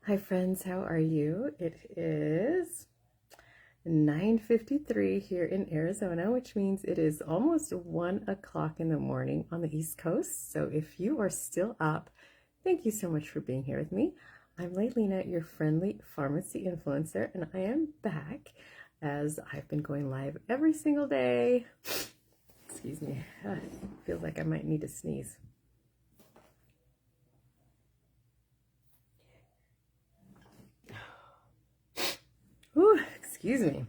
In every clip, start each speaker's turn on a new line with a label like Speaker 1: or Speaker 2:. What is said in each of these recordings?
Speaker 1: Hi friends, how are you? It is 9:53 here in Arizona, which means it is almost 1 o'clock in the morning on the East Coast. So if you are still up, thank you so much for being here with me. I'm Lehilina, your friendly pharmacy influencer, and I am back as I've been going live every single day. Excuse me, feels like I might need to sneeze. Ooh, excuse me.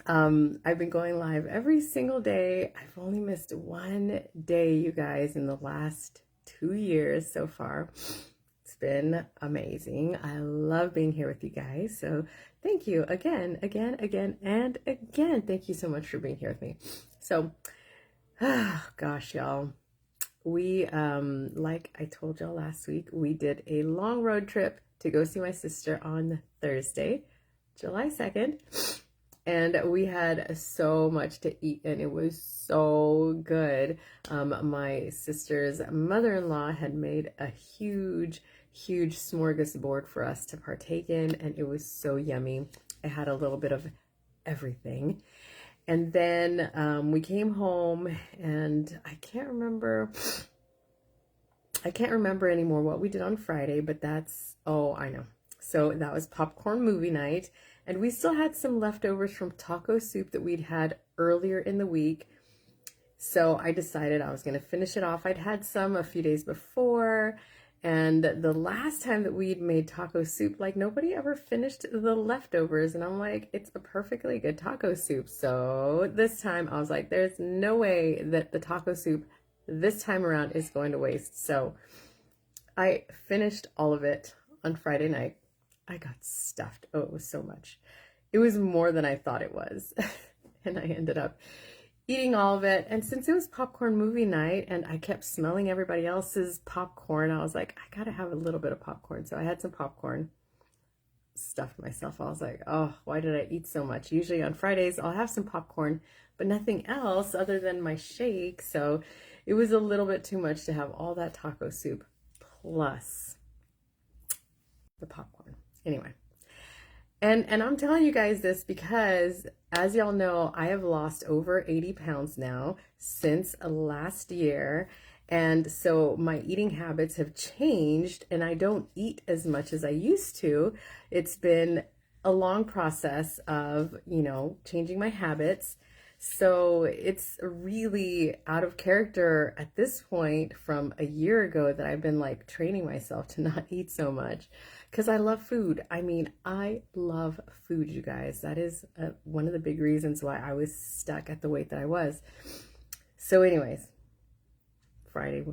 Speaker 1: I've been going live every single day. I've only missed one day, you guys, in the last 2 years so far. It's been amazing. I love being here with you guys. So thank you again, and again. Thank you so much for being here with me. So, gosh, y'all. We, like I told y'all last week, we did a long road trip to go see my sister on Thursday, July 2nd. And we had so much to eat, and it was so good. My sister's mother-in-law had made a huge smorgasbord for us to partake in, and it was so yummy. It had a little bit of everything. And then we came home, and I can't remember anymore what we did on Friday, but I know. So that was popcorn movie night. And we still had some leftovers from taco soup that we'd had earlier in the week. So I decided I was going to finish it off. I'd had some a few days before. And the last time that we'd made taco soup, like nobody ever finished the leftovers. And I'm like, it's a perfectly good taco soup. So this time I was like, there's no way that the taco soup this time around is going to waste. So I finished all of it on Friday night. I got stuffed. Oh, it was so much. It was more than I thought it was. And I ended up eating all of it. And since it was popcorn movie night and I kept smelling everybody else's popcorn, I was like, I gotta have a little bit of popcorn. So I had some popcorn, stuffed myself. I was like, oh, why did I eat so much? Usually on Fridays, I'll have some popcorn, but nothing else other than my shake. So it was a little bit too much to have all that taco soup plus the popcorn. Anyway, and I'm telling you guys this because, as y'all know, I have lost over 80 pounds now since last year. And so my eating habits have changed and I don't eat as much as I used to. It's been a long process of, changing my habits. So it's really out of character at this point from a year ago that I've been like training myself to not eat so much because I love food. I mean, I love food, you guys. That is one of the big reasons why I was stuck at the weight that I was. So anyways, Friday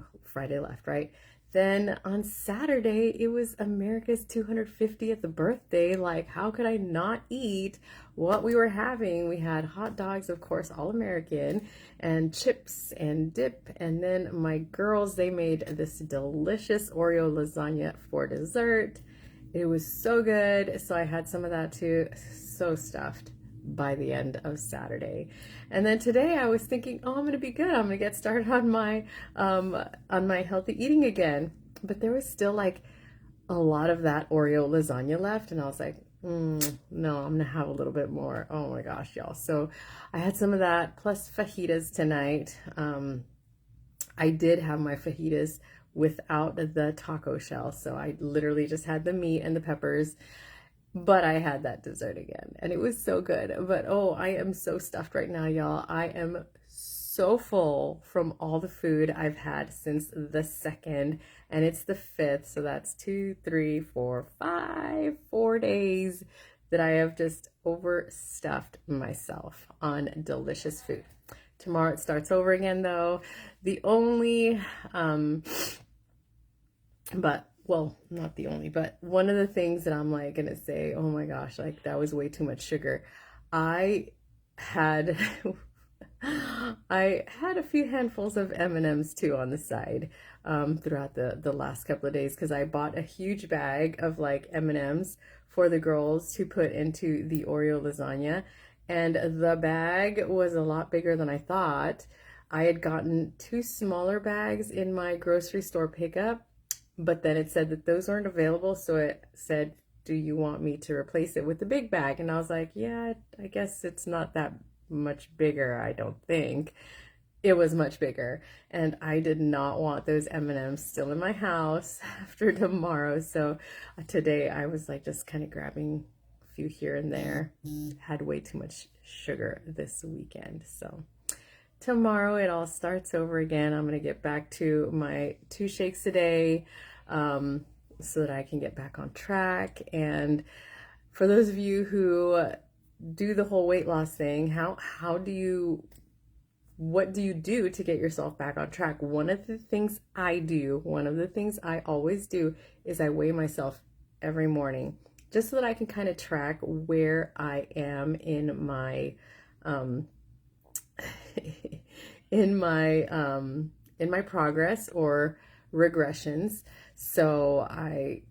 Speaker 1: left, right? Then on Saturday, it was America's 250th birthday. Like, how could I not eat what we were having? We had hot dogs, of course, all American, and chips and dip. And then my girls, they made this delicious Oreo lasagna for dessert. It was so good. So I had some of that too. So stuffed by the end of Saturday. And then today I was thinking, oh, I'm going to be good. I'm going to get started on my healthy eating again. But there was still like a lot of that Oreo lasagna left. And I was like, no, I'm going to have a little bit more. Oh my gosh, y'all. So I had some of that plus fajitas tonight. I did have my fajitas without the taco shell. So I literally just had the meat and the peppers. But I had that dessert again, and it was so good. But oh, I am so stuffed right now, y'all. I am so full from all the food I've had since the 2nd, and it's the 5th, so that's 2, 3, 4, 5, 4 days that I have just overstuffed myself on delicious food. Tomorrow it starts over again, though. The only, well, not the only, but one of the things that I'm like gonna say, oh my gosh, like that was way too much sugar. I had I had a few handfuls of M&Ms too on the side throughout the last couple of days because I bought a huge bag of like M&Ms for the girls to put into the Oreo lasagna, and the bag was a lot bigger than I thought. I had gotten 2 smaller bags in my grocery store pickup, but then it said that those aren't available. So it said, do you want me to replace it with the big bag? And I was like, yeah, I guess it's not that much bigger, I don't think. It was much bigger, and I did not want those M&Ms still in my house after tomorrow. So today I was like just kind of grabbing a few here and there. Had way too much sugar this weekend. So tomorrow it all starts over again. I'm going to get back to my 2 shakes a day so that I can get back on track. And for those of you who do the whole weight loss thing, what do you do to get yourself back on track? One of the things I always do is I weigh myself every morning just so that I can kind of track where I am in my in my progress or regressions. So I've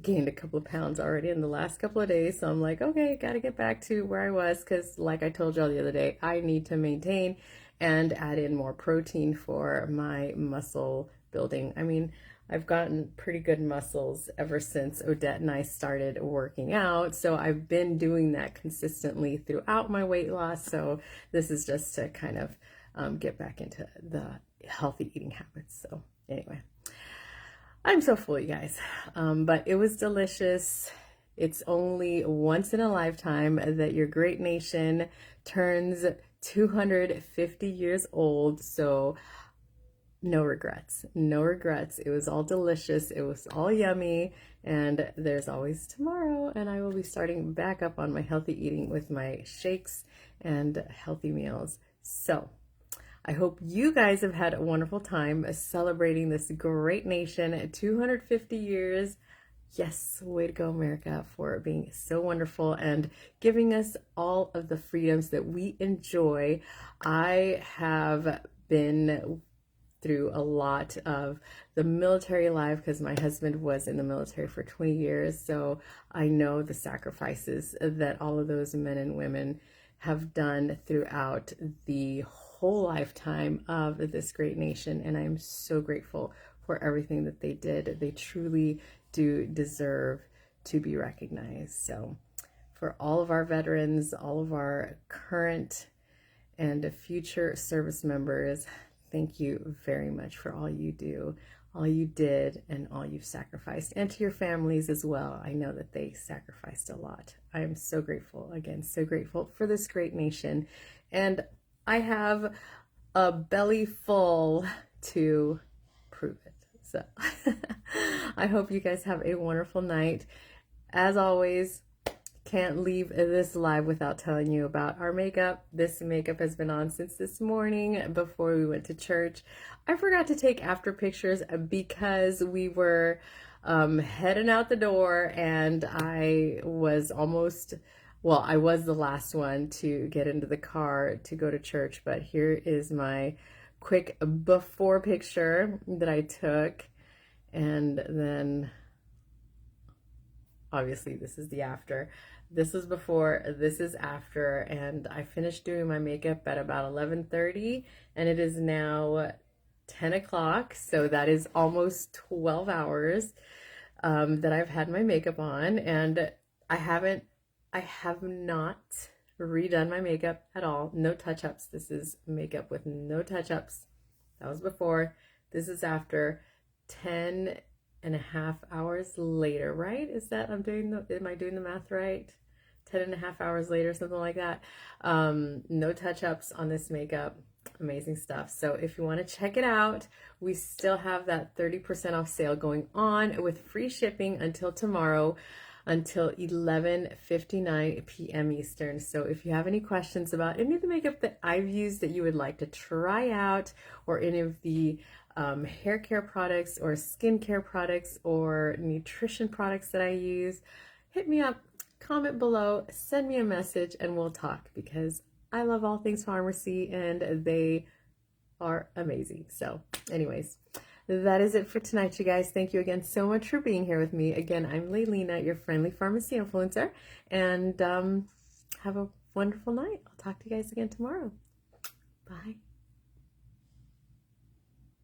Speaker 1: gained a couple of pounds already in the last couple of days. So I'm like, okay, got to get back to where I was, because like I told y'all the other day, I need to maintain and add in more protein for my muscle building. I mean, I've gotten pretty good muscles ever since Odette and I started working out. So I've been doing that consistently throughout my weight loss. So this is just to kind of get back into the healthy eating habits. So anyway, I'm so full, you guys. But it was delicious. It's only once in a lifetime that your great nation turns 250 years old. So no regrets, no regrets. It was all delicious. It was all yummy. And there's always tomorrow. And I will be starting back up on my healthy eating with my shakes and healthy meals. So I hope you guys have had a wonderful time celebrating this great nation at 250 years. Yes, way to go, America, for being so wonderful and giving us all of the freedoms that we enjoy. I have been through a lot of the military life because my husband was in the military for 20 years. So I know the sacrifices that all of those men and women have done throughout the whole lifetime of this great nation. And I'm so grateful for everything that they did. They truly do deserve to be recognized. So for all of our veterans, all of our current and future service members, thank you very much for all you do, all you did, and all you've sacrificed, and to your families as well. I know that they sacrificed a lot. I am so grateful, again, so grateful for this great nation. And I have a belly full to prove it. So I hope you guys have a wonderful night. As always, can't leave this live without telling you about our makeup. This makeup has been on since this morning before we went to church. I forgot to take after pictures because we were heading out the door, and I was I was the last one to get into the car to go to church. But here is my quick before picture that I took, and then obviously this is the after. This is before, this is after, and I finished doing my makeup at about 11:30, and it is now 10 o'clock, so that is almost 12 hours that I've had my makeup on, and I have not redone my makeup at all. No touch-ups. This is makeup with no touch-ups. That was before. This is after. 10 and a half hours later, right? Am I doing the math right? 10 and a half hours later, something like that. No touch-ups on this makeup. Amazing stuff. So if you want to check it out, we still have that 30% off sale going on with free shipping until tomorrow, until 11:59 p.m. Eastern. So if you have any questions about any of the makeup that I've used that you would like to try out, or any of the hair care products or skincare products or nutrition products that I use, hit me up, comment below, send me a message, and we'll talk, because I love all things pharmacy and they are amazing. So anyways, that is it for tonight, you guys. Thank you again so much for being here with me. Again, I'm Lehilina, your friendly pharmacy influencer, and have a wonderful night. I'll talk to you guys again tomorrow. Bye.